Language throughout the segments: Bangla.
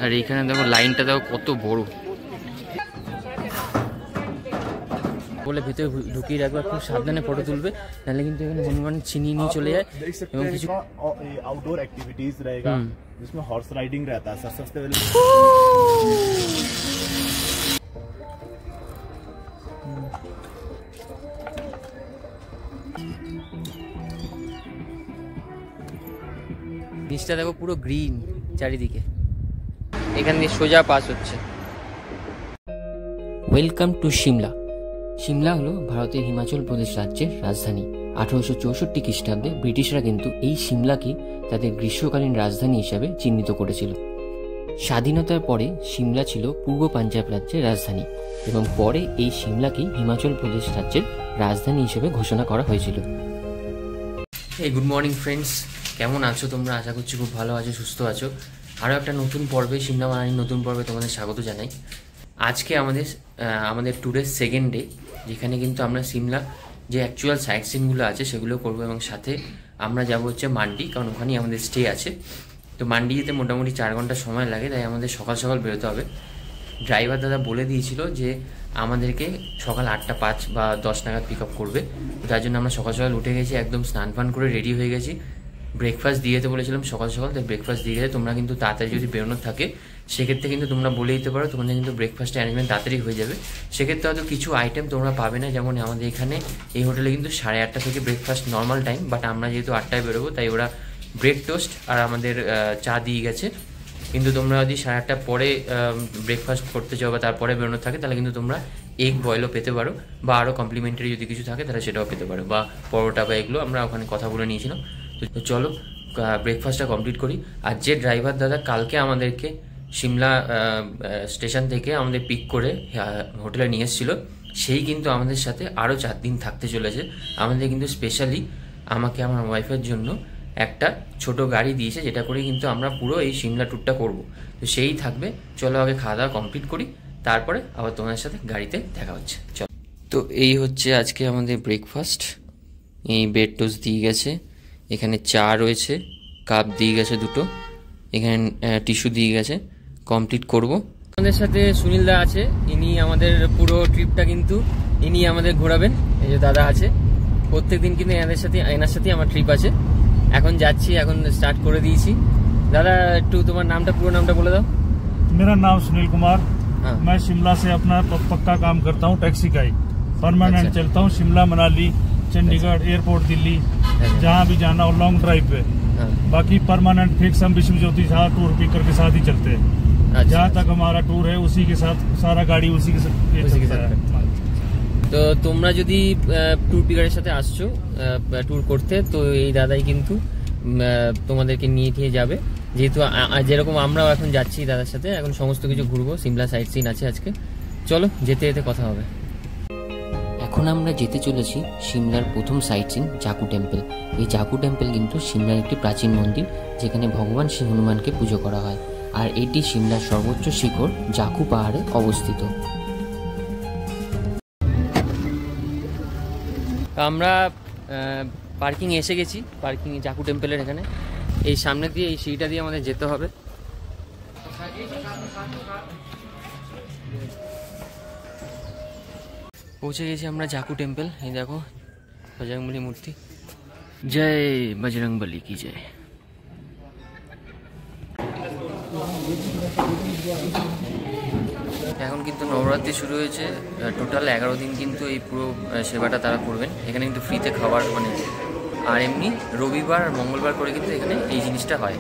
আর এখানে দেখো লাইনটা দেখো কত বড়। বলে ভিতরে ঢুকিয়ে রাখবে, খুব সাবধানে ফটো তুলবে, নাহলে কিন্তু এখানে হনুমান ছিনিয়ে নিয়ে চলে যায়। এবং কিছু आउटडोर एक्टिविटीज रहेगा जिसमें हॉर्स राइडिंग रहता है। सबसे पहले নিচটা দেখো পুরো গ্রিন চারিদিকে, এখান দিয়ে সোজা পাস হচ্ছে। Welcome to Shimla. সিমলা হলো ভারতের হিমাচল প্রদেশ রাজ্যের রাজধানী। 1864 খ্রিস্টাব্দে ব্রিটিশরা কিন্তু এই সিমলাকে তাদের গ্রীষ্মকালীন রাজধানী হিসাবে চিহ্নিত করেছিল। স্বাধীনতার পরে সিমলা ছিল পূর্ব পাঞ্জাব রাজ্যের রাজধানী এবং পরে এই সিমলাকেই হিমাচল প্রদেশ রাজ্যের রাজধানী হিসেবে ঘোষণা করা হয়েছিল। এই গুড মর্নিং ফ্রেন্ডস, কেমন আছো তোমরা? আশা করছি খুব ভালো আছো, সুস্থ আছো। আরও একটা নতুন পর্বে, সিমলা মানালির নতুন পর্বে তোমাদের স্বাগত জানাই। আজকে আমাদের ট্যুরের সেকেন্ড ডে, যেখানে কিন্তু আমরা সিমলা যে অ্যাকচুয়াল সাইট সিনগুলো আছে সেগুলো করবো এবং সাথে আমরা যাবো হচ্ছে মান্ডি, কারণ ওখানেই আমাদের স্টে আছে। তো মান্ডি যেতে মোটামুটি 4 ঘন্টা সময় লাগে, তাই আমাদের সকাল সকাল বেরোতে হবে। ড্রাইভার দাদা বলে দিয়েছিল যে আমাদেরকে সকাল 8টা 5 বা 10 নাগাদ পিক আপ করবে। তার জন্য আমরা সকাল সকাল উঠে গেছি, একদম স্নান ফান করে রেডি হয়ে গেছি। ব্রেকফাস্ট দিয়ে যেতে বলেছিলাম সকাল সকাল, তাই ব্রেকফাস্ট দিয়ে গেলে তোমরা কিন্তু তাড়াতাড়ি যদি বেরোনোর থাকে সেক্ষেত্রে কিন্তু তোমরা বলে দিতে পারো, তোমাদের কিন্তু ব্রেকফাস্টের অ্যারেঞ্জমেন্ট তাড়াতাড়ি হয়ে যাবে। সেক্ষেত্রে হয়তো কিছু আইটেম তোমরা পাবে না, যেমন আমাদের এখানে এই হোটেলে কিন্তু 8:30 থেকে ব্রেকফাস্ট নর্মাল টাইম, বাট আমরা যেহেতু 8টায় বেরোবো তাই ওরা ব্রেড টোস্ট আর আমাদের চা দিয়ে গেছে। কিন্তু তোমরা যদি 8:30 পরে ব্রেকফাস্ট করতে চাও বা তারপরে বেরোনোর থাকে তাহলে কিন্তু তোমরা এগ বয়েলও পেতে পারো, বা আরও কমপ্লিমেন্টারি যদি কিছু থাকে তাহলে সেটাও পেতে পারো, বা পরোটা বা এগুলো আমরা ওখানে কথা বলে নিয়েছিলাম। তো চলো ব্রেকফাস্টটা কমপ্লিট করি। আর যে ড্রাইভার দাদা কালকে আমাদেরকে সিমলা স্টেশন থেকে আমাদের পিক করে হোটেলে নিয়ে এসেছিলো, সেই কিন্তু আমাদের সাথে আরও 4 দিন থাকতে চলেছে। আমাদের কিন্তু স্পেশালি আমাকে আমার ওয়াইফের জন্য একটা ছোট গাড়ি দিয়েছে, যেটা করে কিন্তু আমরা পুরো এই সিমলা ট্যুরটা করব। তো সেই থাকবে। চলো আগে খাওয়া দাওয়া কমপ্লিট করি, তারপরে আবার তোমাদের সাথে গাড়িতে দেখা হচ্ছে। চলো। তো এই হচ্ছে আজকে আমাদের ব্রেকফাস্ট। এই ব্রেড টোস্ট দিয়ে গেছে, এখানে চা রয়েছে, কাপ দিয়ে গেছে 2টো, এখানে টিস্যু দিয়ে গেছে। কমপ্লিট করব। আমাদের সাথে সুনীল দা আছে, ইনি আমাদের পুরো ট্রিপটা কিন্তু ইনি আমাদের ঘোরাবেন। এই যে দাদা আছে, প্রত্যেকদিন কিন্তু এনার সাথে আমার ট্রিপ আছে। এখন যাচ্ছি, এখন স্টার্ট করে দিয়েছি। দাদা একটু তোমার নামটা, পুরো নামটা বলে দাও। मेरा नाम सुनील कुमार, मैं शिमला से अपना पक्का काम करता हूँ, टैक्सी का ही परमानेंट चलता हूँ। शिमला, मनाली, चंडीगढ़, एयरपोर्ट, दिल्ली, जहाँ भी जाना हो लॉन्ग ड्राइव पे। बाकी परमानेंट फिक्स हम विश्व ज्योति साथ टूर पिकर के साथ ही चलते हैं। जहाँ तक हमारा टूर है उसी के साथ, सारा गाड़ी उसी के साथ। তো তোমরা যদি ট্যুর পিকারের সাথে আসছো ট্যুর করতে, তো এই দাদাই কিন্তু তোমাদেরকে নিয়ে যাবে। যেহেতু যেরকম আমরাও এখন যাচ্ছি দাদার সাথে, এখন সমস্ত কিছু ঘুরবো। সিমলা সাইট সিন আছে আজকে, চলো যেতে যেতে কথা হবে। এখন আমরা যেতে চলেছি সিমলার প্রথম সাইট সিন জাকু টেম্পল। এই জাকু টেম্পল কিন্তু সিমলার একটি প্রাচীন মন্দির, যেখানে ভগবান শ্রী হনুমানকে পুজো করা হয়। আর এটি সিমলার সর্বোচ্চ শিখর জাকু পাহাড়ে অবস্থিত। আমরা পার্কিং এসে গেছি, পার্কিং জাকু টেম্পলের এখানে। এই সামনে দিয়ে এই সিঁড়িটা দিয়ে আমাদের যেতে হবে। পৌঁছে গেছি আমরা জাকু টেম্পল। এই দেখো বজরংবলী মূর্তি। জয় বজরংবলী কি জয়। এখন কিন্তু নবরাত্রি শুরু হয়েছে, টোটাল 11 দিন কিন্তু এই পুরো সেবাটা তারা করবেন। এখানে কিন্তু ফ্রিতে খাবার আর এমনি রবিবার আর মঙ্গলবার করে কিন্তু এখানে এই জিনিসটা হয়,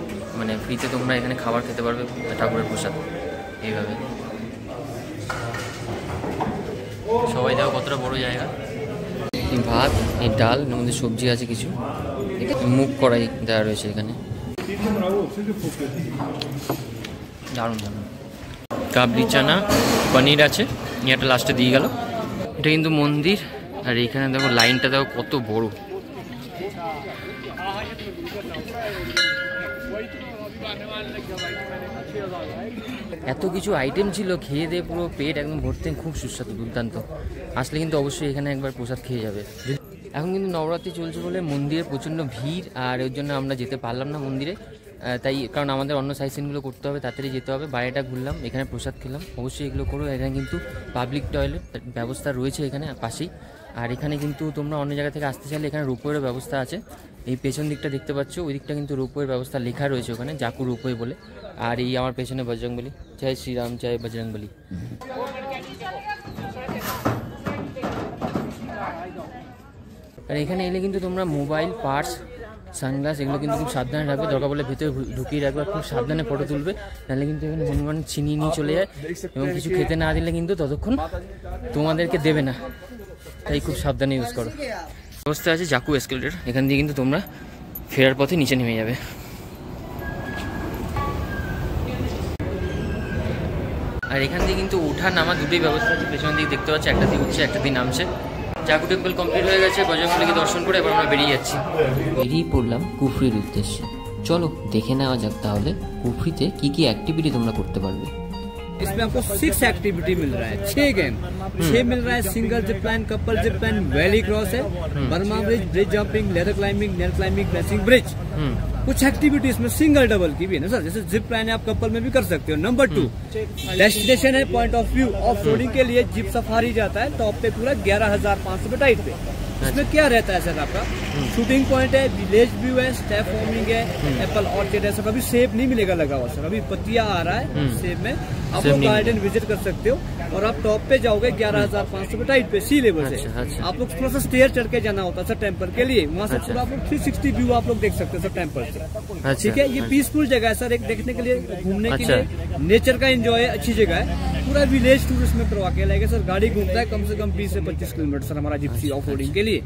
ফ্রিতে তোমরা এখানে খাবার খেতে পারবে, ঠাকুরের প্রসাদ। এইভাবে সবাই দেখো কতটা বড় জায়গা। এই ভাত, এই ডাল, এর মধ্যে সবজি আছে কিছু, মুগ কড়াই দেওয়া রয়েছে এখানে। দারুণ দারুণ। কাবলি চানা, পনির আছে, এটা লাস্টে দিয়ে গেল। এটা কিন্তু মন্দির। আর এইখানে দেখো লাইনটা দেখো কত বড়। এত কিছু আইটেম ছিল, খেয়ে দিয়ে পুরো পেট একদম ভর্তি, খুব সুস্বাদু, দুর্দান্ত। আসলে কিন্তু অবশ্যই এখানে একবার প্রসাদ খেয়ে যাবে। এখন কিন্তু নবরাত্রি চলছে বলে মন্দিরে প্রচণ্ড ভিড়, আর ওর জন্য আমরা যেতে পারলাম না মন্দিরে। তাই কারণ আমাদের অন্য সাইড সিনগুলো করতে হবে, তাড়াতাড়ি যেতে হবে। বাইরেটা ঘুরলাম, এখানে প্রসাদ খেলাম, অবশ্যই এগুলো করো। এখানে কিন্তু পাবলিক টয়লেট ব্যবস্থা রয়েছে এখানে পাশেই। আর এখানে কিন্তু তোমরা অন্য জায়গা থেকে আসতে চাইলে এখানে রোপওয়ের ব্যবস্থা আছে। এই পেছন দিকটা দেখতে পাচ্ছ, ওই দিকটা কিন্তু রোপওয়ের ব্যবস্থা লেখা রয়েছে ওখানে, জাকু রোপওয়ে বলে। আর এই আমার পেছনে বজরংবলী, জয় শ্রীরাম, জয় বজরংবলী। আর এখানে এলে কিন্তু তোমরা মোবাইল, পার্স, সানগ্লাস এগুলো কিন্তু খুব সাবধানে রাখবে, দরকার বলে ভেতরে ঢুকিয়ে রাখবে, খুব সাবধানে ফটো তুলবে, নাহলে কিন্তু এখানে হনুমান ছিনিয়ে নিয়ে চলে যায়। এবং কিছু খেতে না দিলে কিন্তু ততক্ষণ তোমাদেরকে দেবে না, তাই খুব সাবধানে ইউজ করো। ব্যবস্থা আছে জাকু এসকেলেটর, এখান দিয়ে কিন্তু তোমরা ফেরার পথে নিচে নেমে যাবে। আর এখান দিয়ে কিন্তু ওঠা নামা দুটোই ব্যবস্থা আছে, পেছনের দিকে দেখতে পাচ্ছি, একটা দিয়ে উঠছে একটা দিয়ে নামছে। জাকু টেম্পল কমপ্লিট হয়ে গেছে, বজরংবলীকে দর্শন করে এবার আমরা বেরিয়ে যাচ্ছি। বেরিয়ে পড়লাম কুফরির উদ্দেশ্যে। চলো দেখে নেওয়া যাক তাহলে কুফরিতে কি কি অ্যাক্টিভিটি তোমরা করতে পারবে। इसमें आपको 6 एक्टिविटी मिल रहा है, 6 गेम, 6 मिल रहा है। Single zip line, couple zip line, valley cross है, Burma bridge, bridge jumping, ladder climbing, nail climbing, blessing bridge. कुछ एक्टिविटी इसमें सिंगल डबल की भी है ना सर, जैसे जिप लाइन आप कपल में भी कर सकते हो। नंबर 2 डेस्टिनेशन है point of view, off roading के लिए जिप सफारी जाता है टॉप पे पूरा 11,500 पे टाइट पे। इसमें क्या रहता है सर, आपका शूटिंग पॉइंट है, विलेज व्यू है, स्टेप फॉर्मिंग है, एप्पल ऑर्चिड है। सर अभी सेब नहीं मिलेगा लगा हुआ सर, अभी पत्तियां आ रहा है सेब में, आप लोग गार्डन विजिट कर सकते हो। और आप टॉप पे जाओगे 11,500 पे टाइट पे सी लेवल से। आप लोग थोड़ा सा स्टेयर चढ़ के जाना होता है सर टेम्पल के लिए, वहाँ से पूरा आप लोग 360 व्यू आप लोग देख सकते हो सर टेम्पल से। ठीक है, ये पीसफुल जगह है सर, एक देखने के लिए, घूमने के लिए, नेचर का एंजॉय है, अच्छी जगह है। पूरा विलेज टूर इसमें करवा के लाएगा सर, गाड़ी घूमता है कम से कम 20 से 25 किलोमीटर सर हमारा जिप्सी ऑफ रोडिंग के लिए।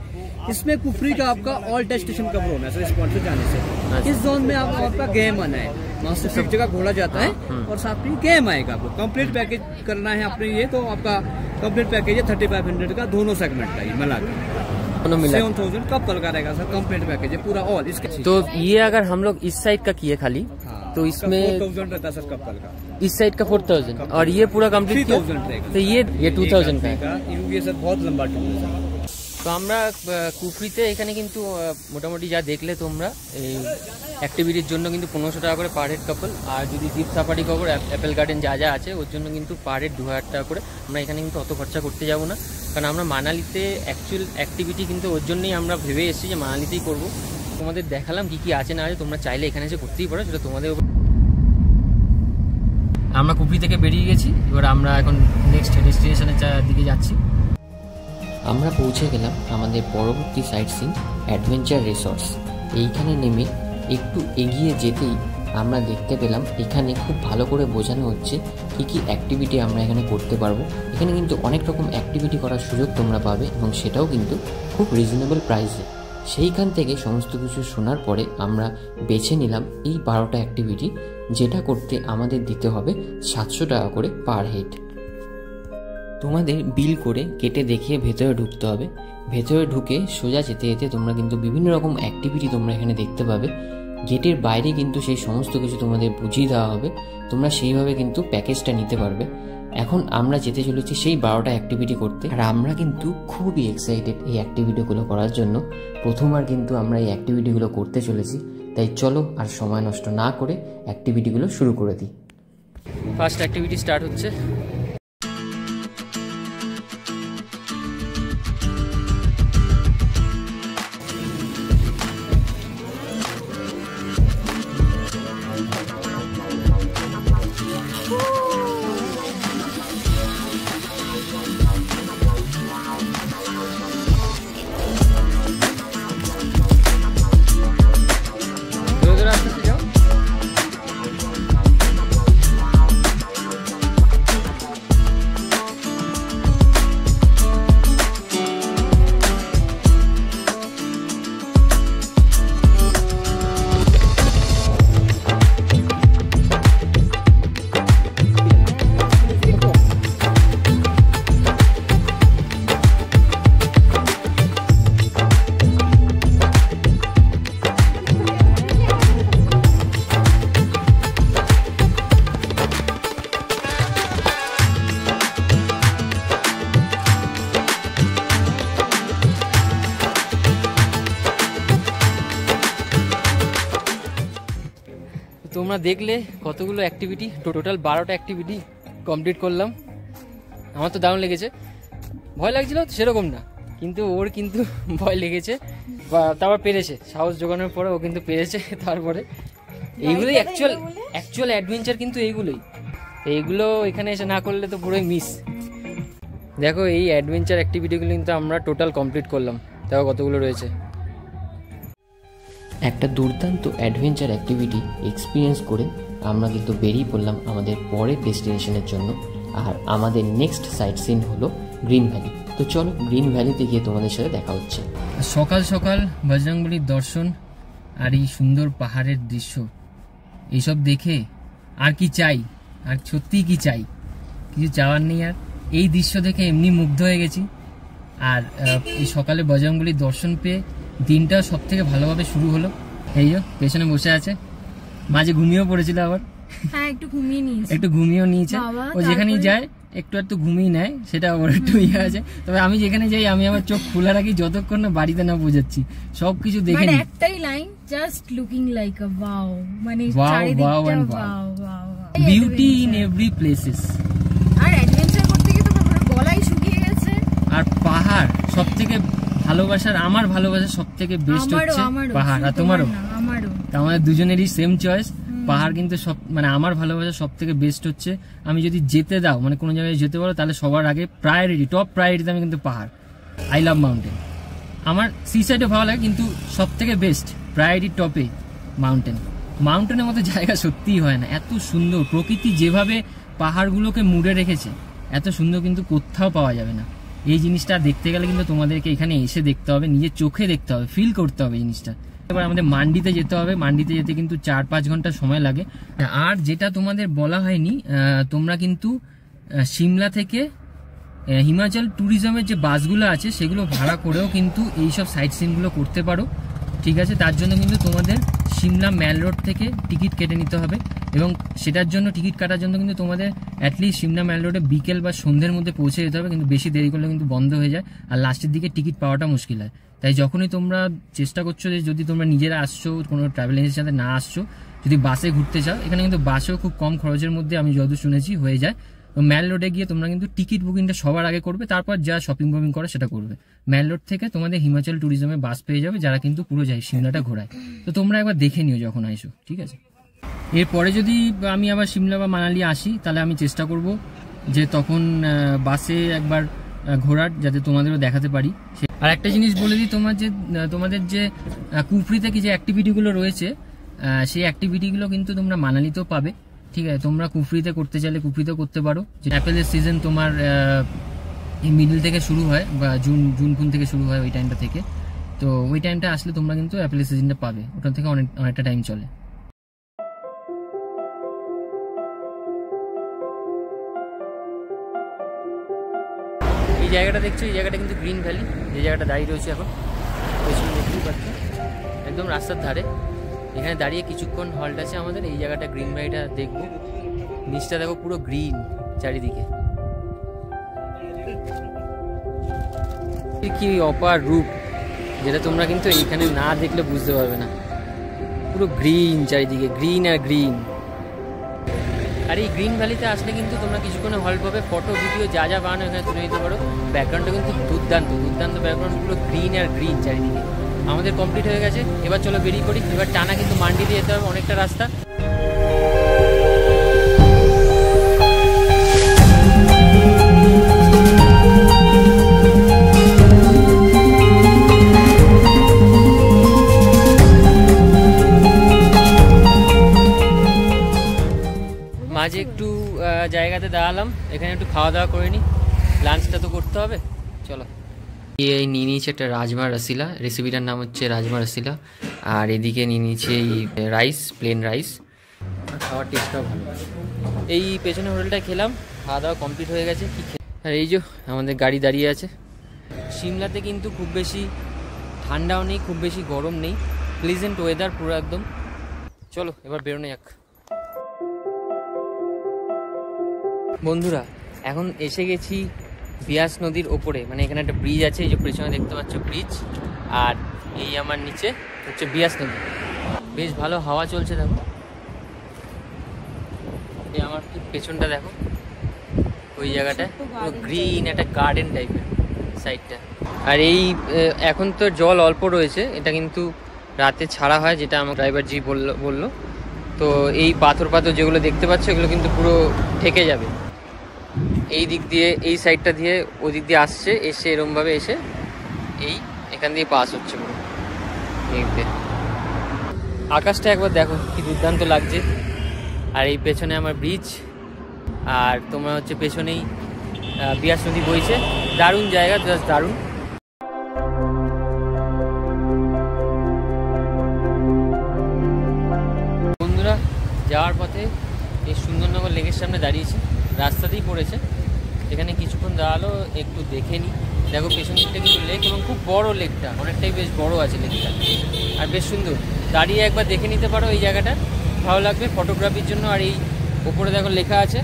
इसमें कुफरी का आपका ऑल डेस्टिनेशन कवर होना है सर, इस पॉइंट से जाने से। इस जोन में आपका गेम आना है, वहाँ से एक जगह घोड़ा जाता है और साथ में गेम आएगा। आपको कंप्लीट पैकेज करना है आपने ये, तो आपका कंप्लीट पैकेज है 3500 का, दोनों सेगमेंट का ये मिलाकर 7,000 कपल का रहेगा सर, कंप्लीट पैकेज है पूरा ऑल इसके। तो ये अगर हम लोग इस साइड का किए खाली, तो इसमें 4,000 रहता है सर कपल का, इस साइड का 4,000, और ये पूरा कंप्लीट 3,000 रहेगा। तो ये 2,000 का है। ये सर बहुत लंबा टूर है सर। তো আমরা কুফরিতে এখানে কিন্তু মোটামুটি যা দেখলে তোমরা, এই অ্যাক্টিভিটির জন্য কিন্তু 1500 টাকা করে পার হেড কাপল, আর যদি zip safari cover, Apple garden যা যা আছে ওর জন্য কিন্তু পার হেড 2000 টাকা করে। আমরা এখানে কিন্তু অত খরচা করতে যাব না, কারণ আমরা মানালিতে অ্যাকচুয়াল অ্যাক্টিভিটি কিন্তু ওর জন্যই আমরা ভেবে এসেছি যে মানালিতেই করব। তোমাদের দেখালাম কি কি আছে না আছে, তোমরা চাইলে এখানে এসে করতেই পারো, সেটা তোমাদের। আমরা কুফরি থেকে বেরিয়ে গেছি, এবার আমরা এখন নেক্সট ডেস্টিনেশনের দিকে যাচ্ছি। আমরা পৌঁছে গেলাম আমাদের পরবর্তী সাইট সিন অ্যাডভেঞ্চার রিসর্টস। এইখানে নেমে একটু এগিয়ে যেতেই আমরা দেখতে পেলাম এখানে খুব ভালো করে বোঝানো হচ্ছে কী কী অ্যাক্টিভিটি আমরা এখানে করতে পারবো। এখানে কিন্তু অনেক রকম অ্যাক্টিভিটি করার সুযোগ তোমরা পাবে, এবং সেটাও কিন্তু খুব রিজনেবল প্রাইসে। সেইখান থেকে সমস্ত কিছু শোনার পরে আমরা বেছে নিলাম এই 12টা অ্যাক্টিভিটি, যেটা করতে আমাদের দিতে হবে 700 টাকা করে পার হেড। তোমাদের বিল করে কেটে দেখিয়ে ভেতরে ঢুকতে হবে। ভেতরে ঢুকে সোজা যেতে যেতে তোমরা কিন্তু বিভিন্ন রকম অ্যাক্টিভিটি তোমরা এখানে দেখতে পাবে। গেটের বাইরে কিন্তু সেই সমস্ত কিছু তোমাদের বুঝিয়ে দেওয়া হবে, তোমরা সেইভাবে কিন্তু প্যাকেজটা নিতে পারবে। এখন আমরা যেতে চলেছি সেই 12টা অ্যাক্টিভিটি করতে, আর আমরা কিন্তু খুবই এক্সাইটেড এই অ্যাক্টিভিটিগুলো করার জন্য। প্রথমবার কিন্তু আমরা এই অ্যাক্টিভিটিগুলো করতে চলেছি, তাই চলো আর সময় নষ্ট না করে অ্যাক্টিভিটিগুলো শুরু করে দিই। ফার্স্ট অ্যাক্টিভিটি স্টার্ট হচ্ছে। তোমরা দেখলে কতগুলো অ্যাক্টিভিটি, টোটাল 12টা অ্যাক্টিভিটি কমপ্লিট করলাম। আমার তো দারুণ লেগেছে। ভয় লাগছিল সেরকম না, কিন্তু ওর কিন্তু ভয় লেগেছে, বা তারপর পেরেছে, সাহস জোগানোর পরে ও কিন্তু পেরেছে। তারপরে এইগুলোই অ্যাকচুয়াল অ্যাডভেঞ্চার, কিন্তু এইগুলো এখানে এসে না করলে তো পুরোই মিস। দেখো এই অ্যাডভেঞ্চার অ্যাক্টিভিটিগুলো কিন্তু আমরা টোটাল কমপ্লিট করলাম। দেখো কতগুলো রয়েছে। একটা দুর্দান্ত অ্যাডভেঞ্চার অ্যাক্টিভিটি এক্সপিরিয়েন্স করে আমরা কিন্তু বেরিয়ে পড়লাম আমাদের পরের ডেস্টিনেশনের জন্য। আর আমাদের নেক্সট সাইট সিন হলো গ্রিন ভ্যালি। তো চলো গ্রিন ভ্যালিতে গিয়ে তোমাদের সাথে দেখা হচ্ছে। সকাল সকাল বজরংবলীর দর্শন আর এই সুন্দর পাহাড়ের দৃশ্য, এইসব দেখে আর কি চাই, আর সত্যিই কি চাই, কিছু চাওয়ার নেই। আর এই দৃশ্য দেখে এমনি মুগ্ধ হয়ে গেছি। আর এই সকালে বজরংবলীর দর্শন পেয়ে দিনটা সব থেকে ভালোভাবে শুরু হলো। এই যে পেছনে বসে আছে, মাঝে ঘুমিয়েও পড়েছিল, আবার একটু ঘুমিয়েও নিয়েছে। ও যেখানেই যায় একটু ঘুমিয়ে নেয়, সেটা ওর একটু ইয়ে আছে। তবে আমি যেখানে যাই আমি আমার চোখ খোলা রাখি যতক্ষণ না বাড়িতে না পৌঁছাচ্ছি, সবকিছু দেখে নিই। একটাই line, just looking like a wow, মানে বিউটি ইন এভরি প্লেসেস। আর অ্যাডভেঞ্চার করতে গিয়ে তো পুরো গলাই শুকিয়ে গেছে। আর পাহাড় সবথেকে ভালোবাসার, আমার ভালোবাসা সবথেকে বেস্ট হচ্ছে পাহাড়। আর তোমারও? আমারও। আমাদের দুজনেরই সেম চয়েস। পাহাড় কিন্তু সব, মানে আমার ভালোবাসা সব থেকে বেস্ট হচ্ছে। আমি যদি যেতে দাও, মানে কোনো জায়গায় যেতে পারো, তাহলে সবার আগে প্রায়োরিটি, টপ প্রায়োরিটিতে আমি কিন্তু পাহাড়। I love mountain. আমার সি সাইডে ভালো লাগে, কিন্তু সব থেকে বেস্ট প্রায়োরিটি টপে মাউন্টেন। মাউন্টেনের মতো জায়গা সত্যিই হয় না। এত সুন্দর প্রকৃতি, যেভাবে পাহাড়গুলোকে মুড়ে রেখেছে, এত সুন্দর কিন্তু কোথাও পাওয়া যাবে না। এই জিনিসটা দেখতে গেলে কিন্তু তোমাদেরকে এখানে এসে দেখতে হবে, নিজের চোখে দেখতে হবে, ফিল করতে হবে জিনিসটা। এবার আমাদের মান্ডিতে যেতে হবে। মান্ডিতে যেতে কিন্তু 4-5 ঘন্টা সময় লাগে। আর যেটা তোমাদের বলা হয়নি, তোমরা কিন্তু সিমলা থেকে হিমাচল ট্যুরিজমের যে বাসগুলো আছে সেগুলো ভাড়া করেও কিন্তু এইসব সাইট সিনগুলো করতে পারো, ঠিক আছে? তার জন্য কিন্তু তোমাদের সিমলা ম্যাল রোড থেকে টিকিট কেটে নিতে হবে, এবং সেটার জন্য টিকিট কাটার জন্য কিন্তু তোমাদের অ্যাটলিস্ট সিমলা ম্যাল রোডে বিকেল বা সন্ধ্যের মধ্যে পৌঁছে যেতে হবে, কিন্তু বেশি দেরি করলে কিন্তু বন্ধ হয়ে যায়, আর লাস্টের দিকে টিকিট পাওয়াটা মুশকিল হয়। তাই যখনই তোমরা চেষ্টা করছো যে যদি তোমরা নিজেরা আসছো, কোনো ট্রাভেল এজেন্সির সাথে না আসছো, যদি বাসে ঘুরতে চাও, এখানে কিন্তু বাসেও খুব কম খরচের মধ্যে আমি যতদূর শুনেছি হয়ে যায়। তো ম্যাল রোডে গিয়ে তোমরা কিন্তু টিকিট বুকিংটা সবার আগে করবে, তারপর যা শপিং বপিং করে সেটা করবে। ম্যাল রোড থেকে তোমাদের হিমাচল ট্যুরিজমে বাস পেয়ে যাবে, যারা কিন্তু পুরো যায় সিমলাটা ঘোরায়। তো তোমরা একবার দেখে নিও যখন আইসো, ঠিক আছে? এরপরে যদি আমি আবার সিমলা বা মানালি আসি, তাহলে আমি চেষ্টা করব যে তখন বাসে একবার ঘোরার, যাতে তোমাদেরও দেখাতে পারি। আর একটা জিনিস বলে দিই, তোমাদের যে কুফরিতে কি যে অ্যাক্টিভিটিগুলো রয়েছে, সেই অ্যাক্টিভিটিগুলো কিন্তু তোমরা মানালিতেও পাবে, ঠিক আছে? তোমরা কুফরিতে করতে চাইলে কুফরিতেও করতে পারো। যে অ্যাপেলের সিজন তোমার এই মিডল থেকে শুরু হয়, বা জুন থেকে শুরু হয়, ওই টাইমটা থেকে। তো ওই টাইমটা আসলে তোমরা কিন্তু অ্যাপেলের সিজনটা পাবে, ওটা থেকে অনেকটা টাইম চলে। এই জায়গাটা দেখছো, এই জায়গাটা কিন্তু গ্রিন ভ্যালি, যে জায়গাটা দাঁড়িয়ে রয়েছে এখন, পেছনে দেখতেই পাচ্ছ, একদম রাস্তার ধারে। এখানে দাঁড়িয়ে কিছুক্ষণ হল্ট আছে আমাদের। এই জায়গাটা গ্রিন ভ্যালিটা দেখবো। নিচটা দেখো পুরো গ্রিন চারিদিকে, কি অপার রূপ, যেটা তোমরা কিন্তু এইখানে না দেখলে বুঝতে পারবে না। পুরো গ্রিন চারিদিকে, গ্রিন আর গ্রিন। আর এই গ্রিন ভ্যালিতে আসলে কিন্তু তোমরা কিছুক্ষণে হল্ট পাবে, ফটো ভিডিও যা যা বানানো এখানে তুলে নিতে পারো। ব্যাকগ্রাউন্ডটা কিন্তু দুর্দান্ত ব্যাকগ্রাউন্ড, পুরো গ্রিন আর গ্রিন চারিদিকে। আমাদের কমপ্লিট হয়ে গেছে, এবার চলো বেরিয়ে পড়ি। এবার টানা কিন্তু মান্ডি দিয়ে যেতে হবে, অনেকটা রাস্তা। মাঝে একটু জায়গাতে দাঁড়ালাম, এখানে একটু খাওয়া দাওয়া করে নিই, লাঞ্চটা তো করতে হবে। চলো। এই নিয়ে নিয়েছে একটা রাজমা রসিলা, রেসিপিটার নাম হচ্ছে রাজমা রসিলা। আর এদিকে নিয়ে নিয়েছে এই রাইস, প্লেন রাইস। খাওয়ার টেস্টটাও ভালো। এই পেছনে হোটেলটা খেলাম, খাওয়া দাওয়া কমপ্লিট হয়ে গেছে। আর এই যে আমাদের গাড়ি দাঁড়িয়ে আছে। সিমলাতে কিন্তু খুব বেশি ঠান্ডাও নেই, খুব বেশি গরম নেই, প্লেজেন্ট ওয়েদার পুরো একদম। চলো এবার বেরোনো যাক। বন্ধুরা এখন এসে গেছি বিয়াস নদীর ওপরে, মানে এখানে একটা ব্রিজ আছে, এই যে পেছনে দেখতে পাচ্ছ ব্রিজ, আর এই আমার নিচে হচ্ছে বিয়াস নদী। বেশ ভালো হাওয়া চলছে দেখো। পেছনটা দেখো, ওই জায়গাটা পুরো গ্রিন, একটা গার্ডেন টাইপের সাইডটা। আর এই এখন তো জল অল্প রয়েছে, এটা কিন্তু রাতে ছাড়া হয়, যেটা আমার ড্রাইভার জি বললো। তো এই পাথর যেগুলো দেখতে পাচ্ছ এগুলো কিন্তু পুরো ঠেকে যাবে। এই দিক দিয়ে, এই সাইডটা দিয়ে ওই দিক দিয়ে আসছে, এসে এরমভাবে এসে এখান দিয়ে পাস হচ্ছে পুরো দিক দিয়ে। আকাশটা একবার দেখো কি দুর্দান্ত লাগছে। আর এই পেছনে আমার ব্রিজ, আর তোমার হচ্ছে পেছনেই বিয়াস নদী বইছে। দারুণ জায়গা, জাস্ট দারুণ। বন্ধুরা যাওয়ার পথে এই সুন্দরনগর লেকের সামনে দাঁড়িয়েছি, রাস্তাতেই পড়েছে। এখানে কিছুক্ষণ দাঁড়ালো, একটু দেখে নিই। দেখো পেছন দিকটা কিন্তু লেক, এবং খুব বড় লেকটা, অনেকটাই বেশ বড় আছে লেকটা, আর বেশ সুন্দর। দাঁড়িয়ে একবার দেখে নিতে পারো এই জায়গাটা, ভালো লাগবে ফটোগ্রাফির জন্য। আর এই ওপরে দেখো লেখা আছে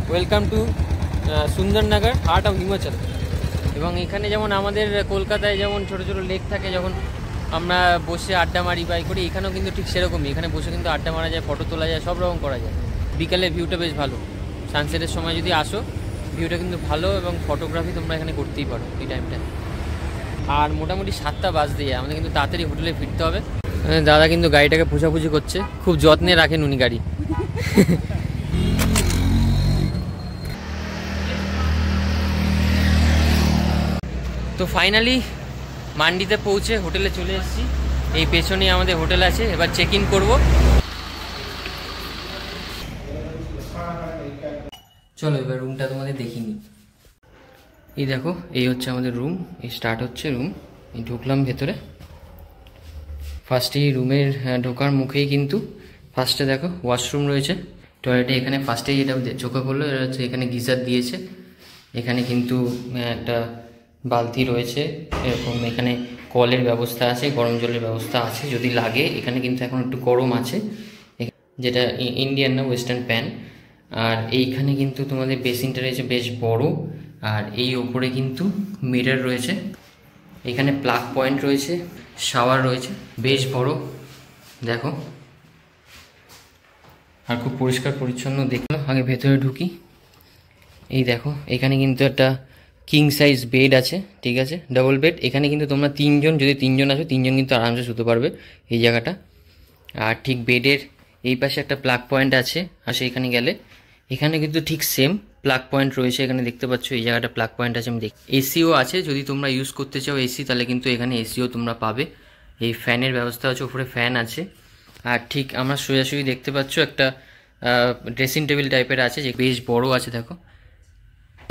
welcome to Sundarnagar, heart of Himachal. এবং এখানে যেমন আমাদের কলকাতায় যেমন ছোটো ছোটো লেক থাকে, যখন আমরা বসে আড্ডা মারি বাই করি, এখানেও কিন্তু ঠিক সেরকমই। এখানে বসে কিন্তু আড্ডা মারা যায়, ফটো তোলা যায়, সব রকম করা যায়। বিকালের ভিউটা বেশ ভালো, সানসেটের সময় যদি আসো ভিউটা কিন্তু ভালো, এবং ফটোগ্রাফি তোমরা এখানে করতেই পারো এই টাইমটা। আর মোটামুটি 7টা বাজতে যায়, আমাদের কিন্তু তাড়াতাড়ি হোটেলে ফিরতে হবে। দাদা কিন্তু গাড়িটাকে পোছাপুছি করছে, খুব যত্নে রাখেন উনি গাড়ি। তো ফাইনালি মান্ডিতে পৌঁছে হোটেলে চলে এসেছি। এই পেছনেই আমাদের হোটেল আছে, এবার চেক ইন করবো। চলো এবার রুমটা তোমাদের দেখিনি। এই দেখো, এই হচ্ছে আমাদের রুম, এই স্টার্ট হচ্ছে রুম। এই ঢুকলাম ভেতরে। ফার্স্টেই রুমের ঢোকার মুখেই কিন্তু ফার্স্টে দেখো ওয়াশরুম রয়েছে, টয়লেটে। এখানে ফার্স্টেই যেটা চোখে পড়লো এটা হচ্ছে এখানে গিজার দিয়েছে। এখানে কিন্তু একটা বালতি রয়েছে এরকম, এখানে কলের ব্যবস্থা আছে, গরম জলের ব্যবস্থা আছে যদি লাগে। এখানে কিন্তু এখন একটু গরম আছে, যেটা ইন্ডিয়ান না, ওয়েস্টার্ন প্যান। আর এইখানে কিন্তু তোমাদের বেসিনটা রয়েছে বেশ বড়, আর এই ওপরে কিন্তু মিরর রয়েছে। এখানে প্লাগ পয়েন্ট রয়েছে, শাওয়ার রয়েছে, বেশ বড় দেখো, আর খুব পরিষ্কার পরিচ্ছন্ন। দেখলাম আগে ভেতরে ঢুকি। এই দেখো এখানে কিন্তু একটা কিং সাইজ বেড আছে, ঠিক আছে, ডাবল বেড। এখানে কিন্তু তোমরা যদি তিনজন আসো, তিনজন কিন্তু আরামসে শুতে পারবে এই জায়গাটা। আর ঠিক বেডের এই পাশে একটা প্লাগ পয়েন্ট আছে, আর সেইখানে গেলে এখানে কিন্তু ঠিক সেম প্লাগ পয়েন্ট রয়েছে। এখানে দেখতে পাচ্ছ এই জায়গাটা প্লাগ পয়েন্ট আছে। আমি দেখি এসিও আছে, যদি তোমরা ইউজ করতে চাও এসি, তাহলে কিন্তু এখানে এসিও তোমরা পাবে। এই ফ্যানের ব্যবস্থা আছে, উপরে ফ্যান আছে। আর ঠিক আমরা সোজাসুজি দেখতে পাচ্ছ একটা ড্রেসিং টেবিল টাইপের আছে, যে বেশ বড় আছে। দেখো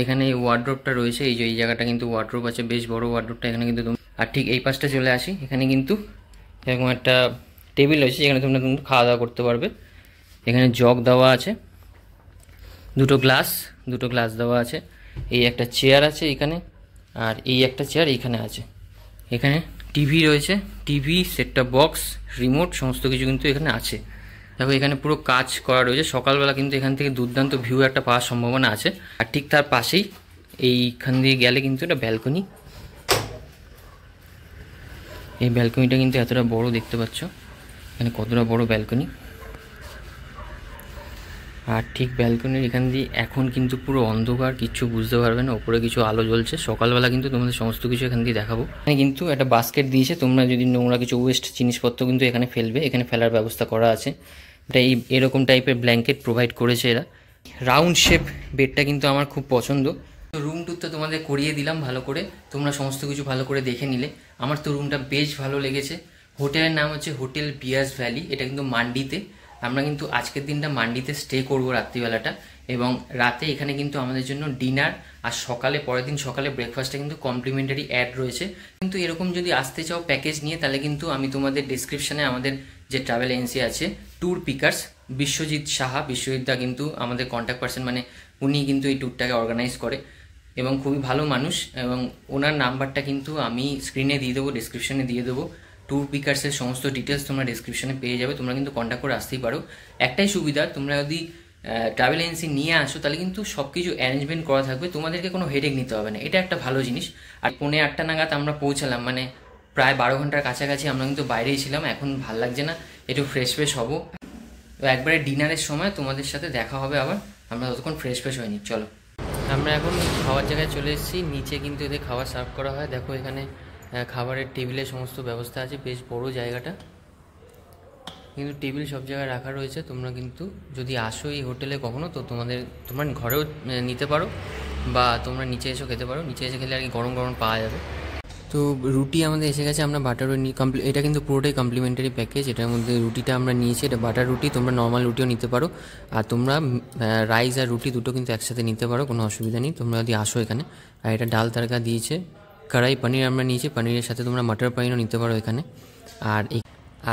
এখানে এই ওয়ার্ড্রোবটা রয়েছে, এই যে এই জায়গাটা কিন্তু ওয়ার্ড্রোব আছে, বেশ বড় ওয়ার্ড্রোবটা এখানে কিন্তু। আর ঠিক এই পাশটা চলে আসি, এখানে কিন্তু এরকম একটা টেবিল রয়েছে, যেখানে তোমরা কিন্তু খাওয়া দাওয়া করতে পারবে। এখানে জগ দেওয়া আছে, দুটো গ্লাস দেওয়া আছে। এই একটা চেয়ার আছে এখানে, আর এই একটা চেয়ার এইখানে আছে। এখানে টিভি রয়েছে, TV, set top box, remote, সমস্ত কিছু কিন্তু এখানে আছে। দেখো এখানে পুরো কাজ করা রয়েছে। সকালবেলা কিন্তু এখান থেকে দুর্দান্ত ভিউ একটা পাওয়ার সম্ভাবনা আছে। আর ঠিক তার পাশেই এইখান দিয়ে গেলে কিন্তু একটা ব্যালকনি। এই ব্যালকনিটা কিন্তু এতটা বড়, দেখতে পাচ্ছ এখানে কতটা বড় ব্যালকনি। আর ঠিক ব্যালকনির এখান দিয়ে এখন কিন্তু পুরো অন্ধকার, কিচ্ছু বুঝতে পারবে না, ওপরে কিছু আলো জ্বলছে। সকালবেলা কিন্তু তোমাদের সমস্ত কিছু এখান দিয়ে দেখাবো। এখানে কিন্তু একটা বাস্কেট দিয়েছে, তোমরা যদি নোংরা কিছু ওয়েস্ট জিনিসপত্র কিন্তু এখানে ফেলবে, এখানে ফেলার ব্যবস্থা করা আছে। এটা এরকম টাইপের ব্ল্যাঙ্কেট প্রোভাইড করেছে এরা। রাউন্ড শেপ বেডটা কিন্তু আমার খুব পছন্দ। তো রুম টুর তো তোমাদের করিয়ে দিলাম ভালো করে, তোমরা সমস্ত কিছু ভালো করে দেখে নিলে। আমার তো রুমটা বেশ ভালো লেগেছে। হোটেলের নাম হচ্ছে হোটেল বিয়াস ভ্যালি, এটা কিন্তু মান্ডিতে। আমরা কিন্তু আজকের দিনটা মান্ডিতে স্টে করবো রাত্রিবেলাটা, এবং রাতে এখানে কিন্তু আমাদের জন্য ডিনার, আর সকালে পরের দিন সকালে ব্রেকফাস্টে কিন্তু কমপ্লিমেন্টারি অ্যাড রয়েছে। কিন্তু এরকম যদি আসতে চাও প্যাকেজ নিয়ে, তাহলে কিন্তু আমি তোমাদের ডিসক্রিপশানে আমাদের যে ট্রাভেল এজেন্সি আছে ট্যুর পিকার্স, বিশ্বজিৎ সাহা, বিশ্বজিৎদা কিন্তু আমাদের কন্ট্যাক্ট পার্সন, মানে উনি কিন্তু এই ট্যুরটাকে অর্গানাইজ করে এবং খুবই ভালো মানুষ। এবং ওনার নাম্বারটা কিন্তু আমি স্ক্রিনে দিয়ে দেবো, ডিসক্রিপশানে দিয়ে দেবো। ট্যুর পিকার্সের সমস্ত ডিটেলস তোমরা ডিসক্রিপশনে পেয়ে যাবে, তোমরা কিন্তু কন্ট্যাক্ট করে আসতেই পারো। একটাই সুবিধা, তোমরা যদি ট্রাভেল এজেন্সি নিয়ে আসো তাহলে কিন্তু সব কিছু অ্যারেঞ্জমেন্ট করা থাকবে, তোমাদেরকে কোনো হেডেক নিতে হবে না, এটা একটা ভালো জিনিস। আর 8:45 নাগাদ আমরা পৌঁছালাম, মানে প্রায় 12 ঘন্টার কাছাকাছি আমরা কিন্তু বাইরেই ছিলাম। এখন ভাল লাগছে না, একটু ফ্রেশ হবো। তো একবারে ডিনারের সময় তোমাদের সাথে দেখা হবে আবার। আমরা ততক্ষণ ফ্রেশ হয়নি। চলো, আমরা এখন খাওয়ার জায়গায় চলে এসেছি। নিচে কিন্তু এদের খাবার সার্ভ করা হয়। দেখো এখানে খাবারের টেবিলের সমস্ত ব্যবস্থা আছে, বেশ বড় জায়গাটা, কিন্তু টেবিল সব জায়গায় রাখা রয়েছে। তোমরা কিন্তু যদি আসো এই হোটেলে কখনো, তো তোমরা ঘরেও নিতে পারো বা তোমরা নিচে এসেও খেতে পারো। নিচে এসে খেলে আর কি গরম গরম পাওয়া যাবে। তো রুটি আমাদের এসে গেছে, আমরা বাটার রুটি এটা কিন্তু পুরোটাই কমপ্লিমেন্টারি প্যাকেজ। এটার মধ্যে রুটিটা আমরা নিয়েছি, এটা বাটার রুটি। তোমরা নর্মাল রুটিও নিতে পারো, আর তোমরা রাইস আর রুটি দুটো কিন্তু একসাথে নিতে পারো, কোনো অসুবিধা নেই তোমরা যদি আসো এখানে। আর এটা ডাল তড়কা দিয়েছে, কড়াই পনির আমরা নিয়েছি, পনিরের সাথে তোমরা মটর পনিরও নিতে পারো এখানে।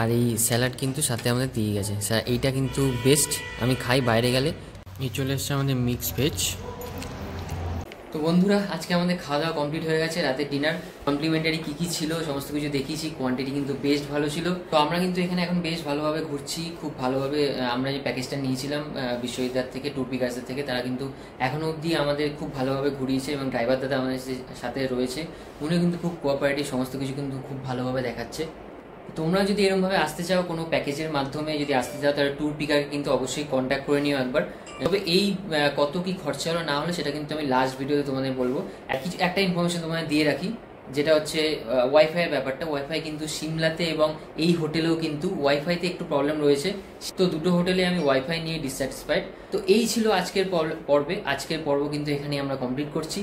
আর এই স্যালাড কিন্তু সাথে আমাদের দিয়ে গেছে। এইটা কিন্তু বেস্ট, আমি খাই বাইরে গেলে। এই চলে এসছে আমাদের মিক্স ভেজ। তো বন্ধুরা, আজকে আমাদের খাওয়া দাওয়া কমপ্লিট হয়ে গেছে। রাতের ডিনার কমপ্লিমেন্টারি কী ছিল সমস্ত কিছু দেখিয়েছি। কোয়ান্টিটি কিন্তু বেশ ভালো ছিল। তো আমরা কিন্তু এখানে এখন বেশ ভালোভাবে ঘুরছি, খুব ভালোভাবে। আমরা যে প্যাকেজটা নিয়েছিলাম বিশ্ববিদ্যালয় থেকে, ট্যুর পিকার্সের থেকে, তারা কিন্তু এখনও অবধি আমাদের খুব ভালোভাবে ঘুরিয়েছে। এবং ড্রাইভার দাদা আমাদের সাথে রয়েছে, উনি কিন্তু খুব কোঅপারেটিভ, সমস্ত কিছু কিন্তু খুব ভালোভাবে দেখাচ্ছে। তোমরা যদি এরকমভাবে আসতে চাও, কোনো প্যাকেজের মাধ্যমে যদি আসতে চাও, তাহলে ট্যুর পিকারকে কিন্তু অবশ্যই কন্ট্যাক্ট করে নিও একবার। তবে এই কত কি খরচা হলো না হলো সেটা কিন্তু আমি লাস্ট ভিডিওতে তোমাদের বলবো। একটা ইনফরমেশন তোমাদের দিয়ে রাখি, যেটা হচ্ছে ওয়াইফাইয়ের ব্যাপারটা। ওয়াইফাই কিন্তু সিমলাতে এবং এই হোটেলেও কিন্তু ওয়াইফাইতে একটু প্রবলেম রয়েছে। তো দুটো হোটেলে আমি ওয়াইফাই নিয়ে ডিসস্যাটিসফাইড। তো এই ছিল আজকের পর্বে। আজকের পর্ব কিন্তু এখানে আমরা কমপ্লিট করছি।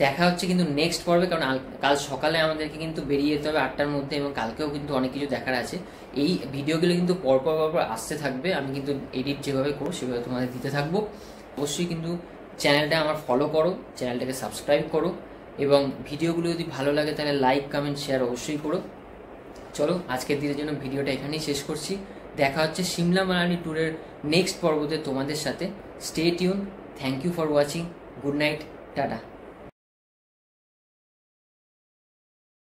দেখা হচ্ছে কিন্তু নেক্সট পর্বে, কারণ কাল সকালে আমাদেরকে কিন্তু বেরিয়ে যেতে হবে 8টার মধ্যে, এবং কালকেও কিন্তু অনেক কিছু দেখার আছে। এই ভিডিওগুলো কিন্তু পরপর আসতে থাকবে। আমি কিন্তু এডিট যেভাবে করবো সেভাবে তোমাদের দিতে থাকবো। অবশ্যই কিন্তু চ্যানেলটা আমার ফলো করো, চ্যানেলটাকে সাবস্ক্রাইব করো, এবং ভিডিওগুলো যদি ভালো লাগে তাহলে লাইক, কমেন্ট, শেয়ার অবশ্যই করো। চলো, আজকের দিনের জন্য ভিডিওটা এখানেই শেষ করছি। দেখা হচ্ছে সিমলা মানালি ট্যুরের নেক্সট পর্বতে তোমাদের সাথে। Stay tune. Thank you for watching. Good night, tata.